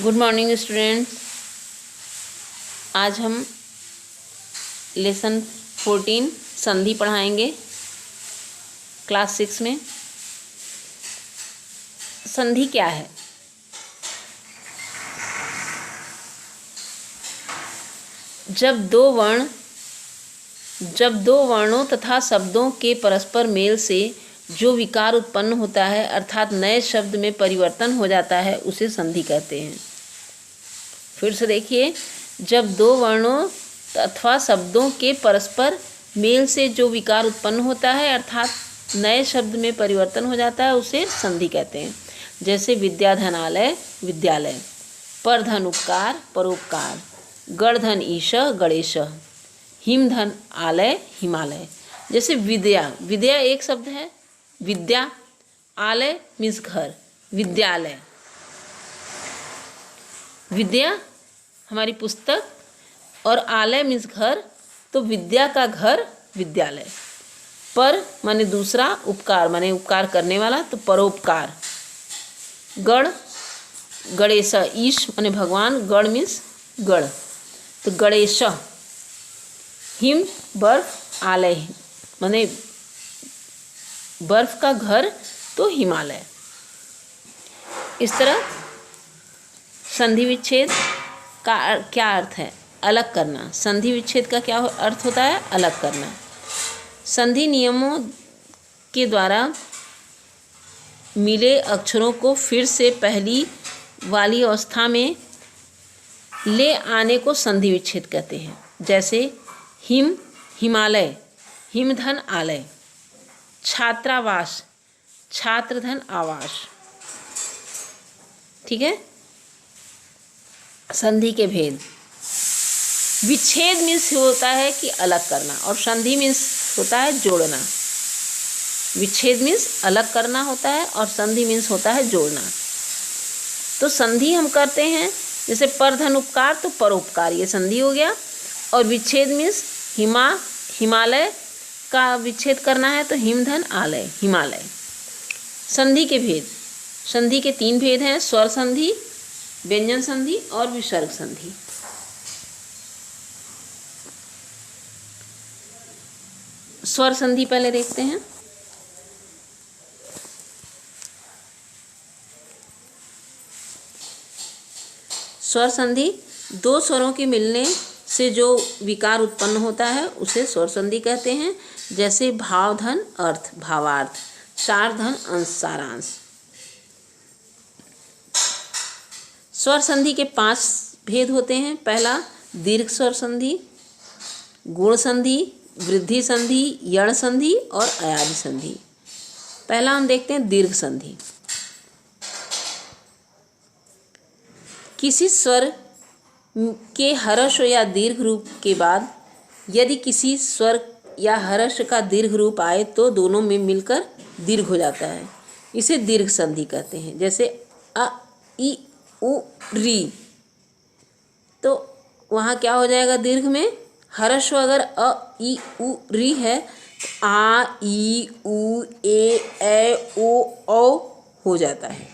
Good morning student. आज हम lesson 14 संधि पढ़ाएंगे क्लास 6 में। संधि क्या है? जब दो वर्णों तथा शब्दों के परस्पर मेल से जो विकार उत्पन्न होता है अर्थात नए शब्द में परिवर्तन हो जाता है उसे संधि कहते हैं। फिर से देखिए, जब दो वर्णों अथवा शब्दों के परस्पर मेल से जो विकार उत्पन्न होता है अर्थात नए शब्द में परिवर्तन हो जाता है उसे संधि कहते हैं। जैसे विद्याधनालय विद्यालय, परधन उपकार परोपकार, गणधन ईश गणेश, हिमधन आलय हिमालय। जैसे विद्या एक शब्द है, विद्या, आलय मीन्स घर, विद्यालय, विद्या हमारी पुस्तक और आलय मीन्स घर, तो विद्या का घर विद्यालय। पर माने दूसरा, उपकार माने उपकार करने वाला, तो परोपकार। गण गणेश, ईश माने भगवान, गण मीन्स गण, तो गणेश। हिम बर्फ, आलय माने बर्फ का घर, तो हिमालय। इस तरह संधि विच्छेद का क्या अर्थ है? अलग करना। संधि विच्छेद का क्या अर्थ होता है? अलग करना। संधि नियमों के द्वारा मिले अक्षरों को फिर से पहली वाली अवस्था में ले आने को संधि विच्छेद कहते हैं। जैसे हिम हिमालय, हिमधन आलय, छात्रावास, छात्रधन आवास। ठीक है। संधि के भेद। विच्छेद मीन्स होता है कि अलग करना, और संधि मीन्स होता है जोड़ना। विच्छेद मीन्स अलग करना होता है और संधि मीन्स होता है जोड़ना। तो संधि हम करते हैं जैसे परधन उपकार, तो परोपकार, ये संधि हो गया। और विच्छेद मीन्स हिमालय का विच्छेद करना है तो हिमधन आलय हिमालय। संधि के भेद। संधि के 3 भेद हैं, स्वर संधि, व्यंजन संधि और विसर्ग संधि। स्वर संधि पहले देखते हैं। स्वर संधि दो स्वरों के मिलने से जो विकार उत्पन्न होता है उसे स्वर संधि कहते हैं। जैसे भावधन अर्थ भावार्थ, सारधन अंश सारांश। स्वर संधि के 5 भेद होते हैं। पहला दीर्घ स्वर संधि, गुण संधि, वृद्धि संधि, यण संधि और अयादि संधि। पहला हम देखते हैं दीर्घ संधि। किसी स्वर के हर्ष या दीर्घ रूप के बाद यदि किसी स्वर या हर्ष का दीर्घ रूप आए तो दोनों में मिलकर दीर्घ हो जाता है, इसे दीर्घ संधि कहते हैं। जैसे अ इ उ री, तो वहाँ क्या हो जाएगा? दीर्घ में हर्ष अगर अ इ उ री है तो आ ई उ ए ओ हो जाता है,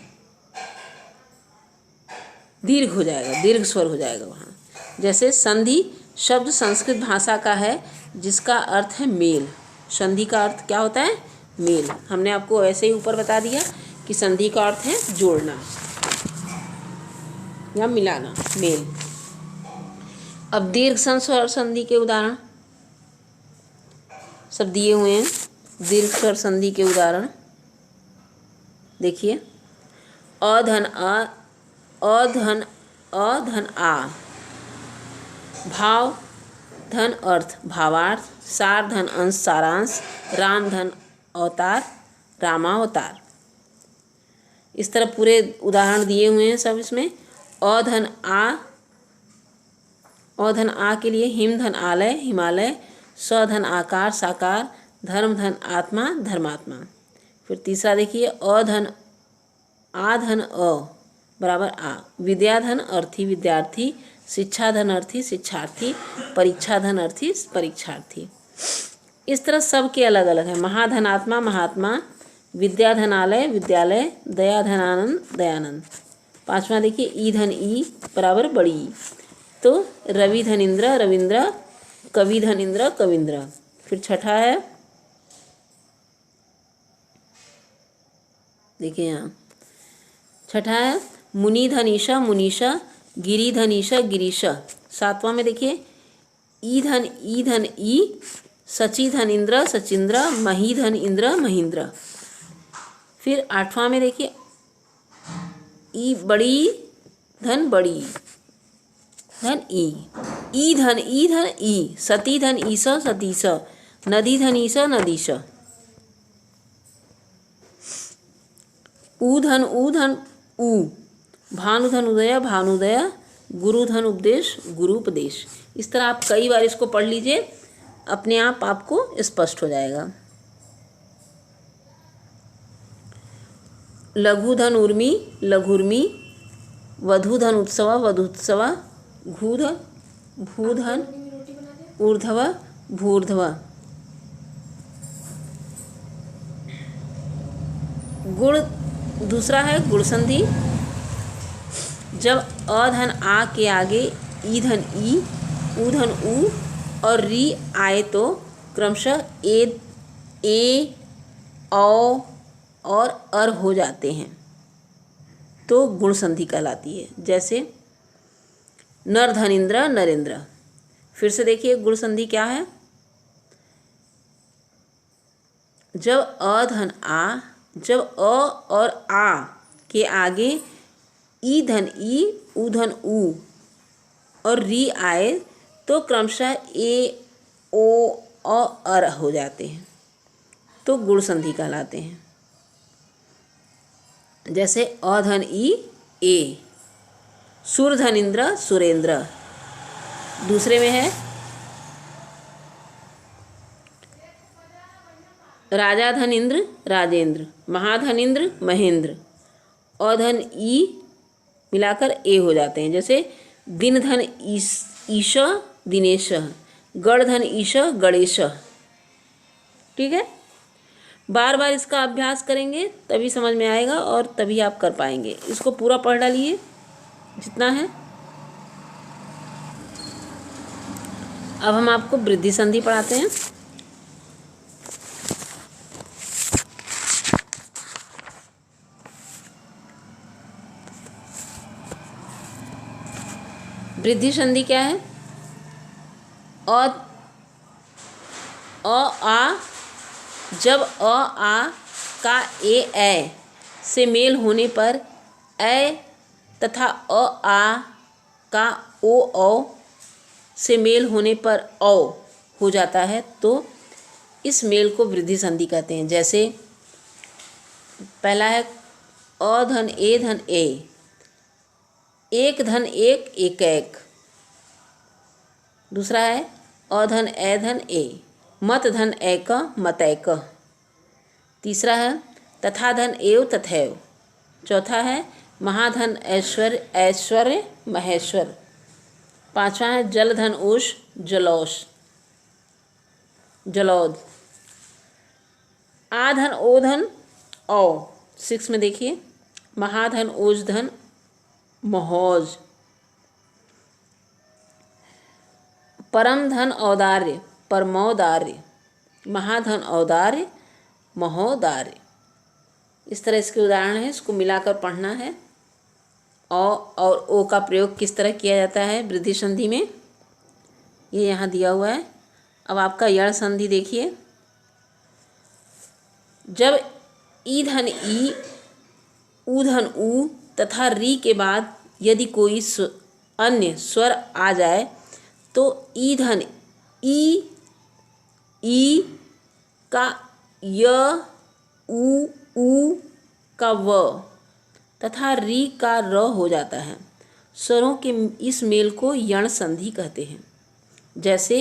दीर्घ हो जाएगा, दीर्घ स्वर हो जाएगा वहाँ। जैसे संधि शब्द संस्कृत भाषा का है जिसका अर्थ है मेल। संधि का अर्थ क्या होता है? मेल। हमने आपको ऐसे ही ऊपर बता दिया कि संधि का अर्थ है जोड़ना या मिलाना, मेल। अब दीर्घ स्वर संधि के उदाहरण सब दिए हुए हैं। दीर्घ स्वर संधि के उदाहरण देखिए। अधन अ, अधन आ, भाव धन अर्थ भावार्थ, सार धन अंश सारांश, राम धन अवतार रामावतार। इस तरह पूरे उदाहरण दिए हुए हैं सब इसमें। अधन आ के लिए हिम धन आलय हिमालय, स्वधन आकार साकार, धर्म धन आत्मा धर्मात्मा। फिर तीसरा देखिए, आ धन अ बराबर आ, विद्याधन अर्थी विद्यार्थी, शिक्षा धन अर्थी शिक्षार्थी, परीक्षा धन अर्थी परीक्षार्थी। इस तरह सब के अलग अलग है। महाधनात्मा महात्मा, विद्याधनालय विद्यालय, दयाधनानंद दयानंद। 5वां देखिए ई धन ई बराबर बड़ी ई। तो रवि धन इंद्र रविंद्र, कवि धन इंद्र कविंद्र। फिर छठा है, देखिए यहाँ छठा है मुनि धन ईशा मुनीषा, गिरी धन ईशा गिरीशा। 7वां में देखिए ई धन ई, सची धन इंद्र सचिंद्र, मही धन इंद्र महेंद्र। फिर 8वां में देखिए ई बड़ी धन बड़ी धन ई धन ई, सती धन ईसा सतीश, नदी धन ईसा नदीश। ऊ धन ऊ, भानु धन उदय भानुदय, गुरु धन उपदेश गुरुपदेश। इस तरह आप कई बार इसको पढ़ लीजिए, अपने आप आपको स्पष्ट हो जाएगा। लघु धन उर्मी लघुर्मी, वधु धन उत्सव वधुत्सवा, घूधन भूधन ऊर्ध्व भूर्ध्व। गुण दूसरा है गुण संधि। जब अ धन आ के आगे ई धन ई, ऊ धन ऊ और री आए तो क्रमशः ए औ और अर हो जाते हैं, तो गुण संधि कहलाती है। जैसे नर धन इंद्र नरेंद्र। फिर से देखिए गुण संधि क्या है। जब अ धन आ, जब अ और आ के आगे ई धन ई, ऊ धन ऊ और री आए तो क्रमशः ए ओ अ अर हो जाते हैं, तो गुण संधि कहलाते हैं। जैसे अ धन ई ए, सुर धन इंद्र सुरेंद्र। दूसरे में है राजा धन इंद्र राजेंद्र, महाधन इंद्र महेंद्र। अधन ई मिलाकर ए हो जाते हैं। जैसे दिन धन ईश दिनेश, गण धन ईश गणेश। ठीक है, बार बार इसका अभ्यास करेंगे तभी समझ में आएगा और तभी आप कर पाएंगे। इसको पूरा पढ़ डालिए जितना है। अब हम आपको वृद्धि संधि पढ़ाते हैं। वृद्धि संधि क्या है। अ आ, जब अ आ का ए से मेल होने पर ए तथा अ आ का ओ औ से मेल होने पर औ हो जाता है, तो इस मेल को वृद्धि संधि कहते हैं। जैसे पहला है अ धन ए, एक धन एक एक। दूसरा है अ धन ए, मत धन एक मत एक। तीसरा है तथा धन एव तथैव। चौथा है महाधन ऐश्वर्य महेश्वर। पांचवा है जल धन ओष जलौद। आधन ओधन औ। 6 में देखिए महाधन ओज धन महोज। परम धन औदार्य परमौदार्य, महाधन औदार्य महोदार्य। इस तरह इसके उदाहरण है, इसको मिलाकर पढ़ना है। औ और ओ का प्रयोग किस तरह किया जाता है वृद्धि संधि में, ये यहाँ दिया हुआ है। अब आपका यण संधि देखिए। जब ई धन ई, ऊ धन ऊ तथा री के बाद यदि कोई अन्य स्वर आ जाए तो ई धन ई का य, ऊ का व तथा री का र हो जाता है। स्वरों के इस मेल को यण संधि कहते हैं। जैसे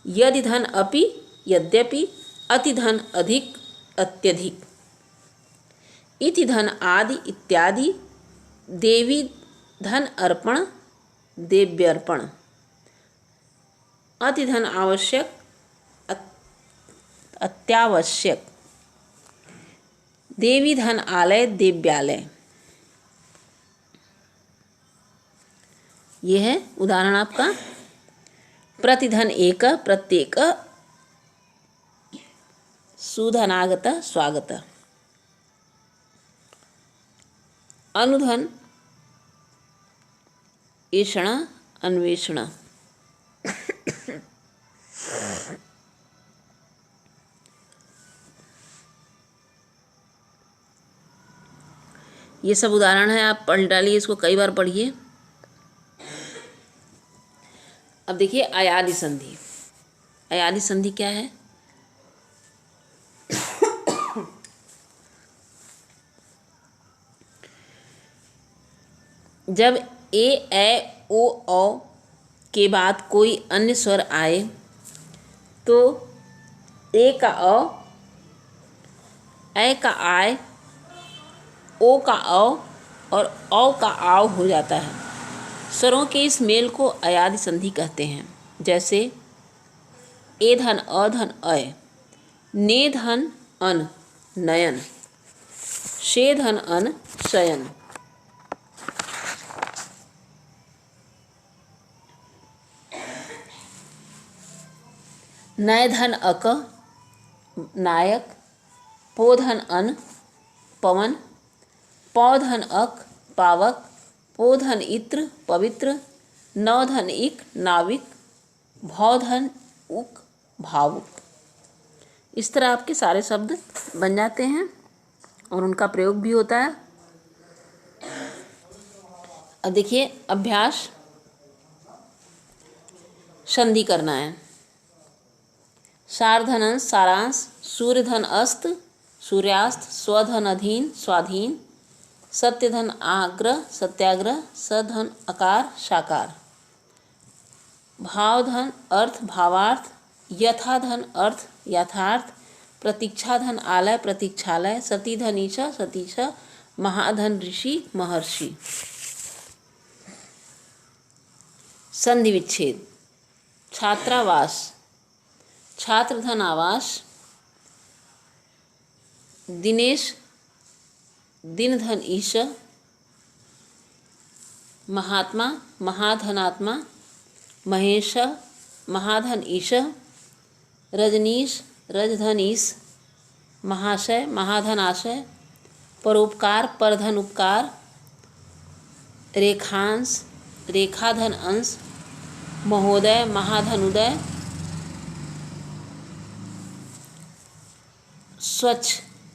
यदि धन अपि यद्यपि, अति धन अधिक अत्यधिक, इति धन आदि इत्यादि, देवी धन अर्पण देव्यर्पण, अति धन आवश्यक अत्यावश्यक, देवी धन आलय देव्यालय। ये है उदाहरण आपका। प्रतिधन एक प्रत्येक सुधनागत स्वागत। अनुधन ऐषण अन्वेषण। ये सब उदाहरण है, आप पढ़ डालिए, इसको कई बार पढ़िए। अब देखिए अयादि संधि। अयादि संधि क्या है? जब ए ऐ ओ औ के बाद कोई अन्य स्वर आए तो ए का अ, ऐ का आय, ओ का औ और औ का आव हो जाता है। स्वरों के इस मेल को अयादि संधि कहते हैं। जैसे ए धन अ धन अय, ने धन अन नयन, शे धन अन शयन। नय धन अक नायक, पो धन अन पवन, पौ धन अक पावक, पो धन इत्र पवित्र, नौ धन इक नाविक, भौ धन उक भावुक। इस तरह आपके सारे शब्द बन जाते हैं और उनका प्रयोग भी होता है। अब देखिए अभ्यास, संधि करना है। सार्धन सारांश, सूर्यधन अस्त सूर्यास्त, स्वधन अधीन स्वाधीन, सत्यधन आग्रह सत्याग्रह, सधन अकार साकार, भावधन अर्थ भावार्थ, यथाधन अर्थ यथार्थ, प्रतीक्षाधन आलय प्रतीक्षालय, सतीधन ईशा सतीशा, महाधन ऋषि महर्षि। संधि विच्छेद। छात्रावास, छात्रधन आवास, दिनेश दिनधन ईश, महात्मा महाधनात्मा, महेश महाधन ईश, रजनीश रजधन ईश, महाशय महाधन आशय, परोपकार परधन उपकार, रेखांश रेखाधन अंश, महोदय महाधन उदय, स्वच्छ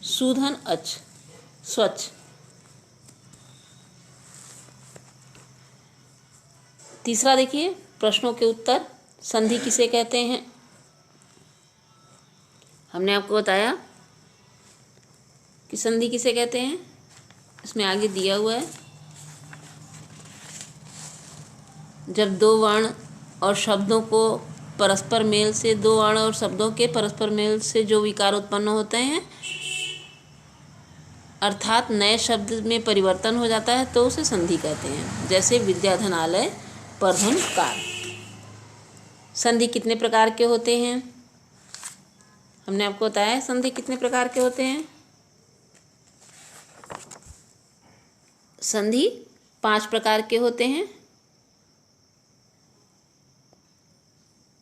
सुधन अच स्वच्छ। तीसरा देखिए प्रश्नों के उत्तर। संधि किसे कहते हैं? हमने आपको बताया कि संधि किसे कहते हैं, इसमें आगे दिया हुआ है। जब दो वर्ण और शब्दों को परस्पर मेल से, दो वर्ण और शब्दों के परस्पर मेल से जो विकार उत्पन्न होते हैं, अर्थात नए शब्द में परिवर्तन हो जाता है, तो उसे संधि कहते हैं। जैसे विद्याधनालय परधन उपकार। संधि कितने प्रकार के होते हैं? हमने आपको बताया संधि कितने प्रकार के होते हैं। संधि 5 प्रकार के होते हैं।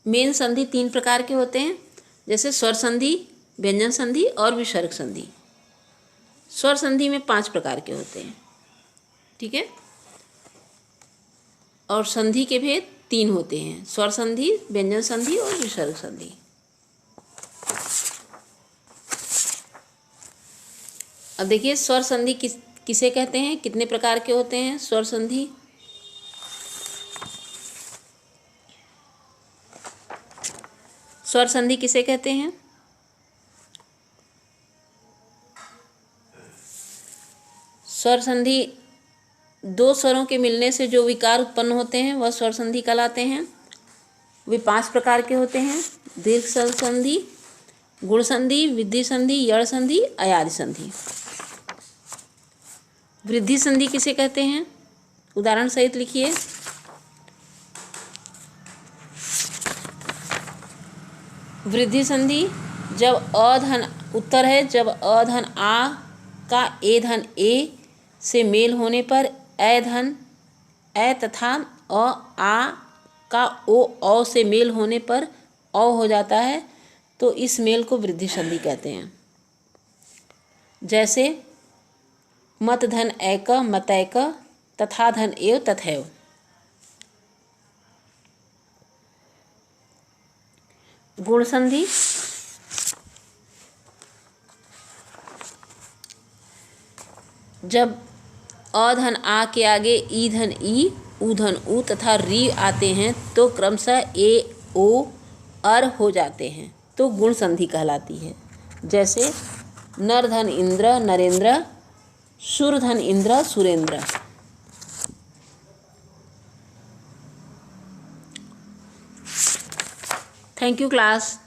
मेन संधि 3 प्रकार के होते हैं, जैसे स्वर संधि, व्यंजन संधि और विसर्ग संधि। स्वर संधि में 5 प्रकार के होते हैं, ठीक है। और संधि के भेद 3 होते हैं, स्वर संधि, व्यंजन संधि और विसर्ग संधि। अब देखिए स्वर संधि किसे कहते हैं, कितने प्रकार के होते हैं स्वर संधि। स्वर संधि किसे कहते हैं? स्वर संधि 2 स्वरों के मिलने से जो विकार उत्पन्न होते हैं वह स्वर संधि कहलाते हैं। वे 5 प्रकार के होते हैं। दीर्घ स्वर संधि, गुण संधि, वृद्धि संधि, यड़ संधि, अयादि संधि। वृद्धि संधि किसे कहते हैं? उदाहरण सहित लिखिए। वृद्धि संधि जब अधन उत्तर है, जब अधन आ का ए धन ए से मेल होने पर ए धन ए तथा आ का ओ से मेल होने पर औ हो जाता है, तो इस मेल को वृद्धि संधि कहते हैं। जैसे मत धन ऐक मतैक, तथा धन एव तथैव। गुण संधि, जब अ धन आ के आगे ई धन ई, ऊ धन ऊ तथा री आते हैं तो क्रमशः ए ओ अर हो जाते हैं, तो गुण संधि कहलाती है। जैसे नर धन इंद्र नरेंद्र, सुर धन Indra Surendra. Thank you class.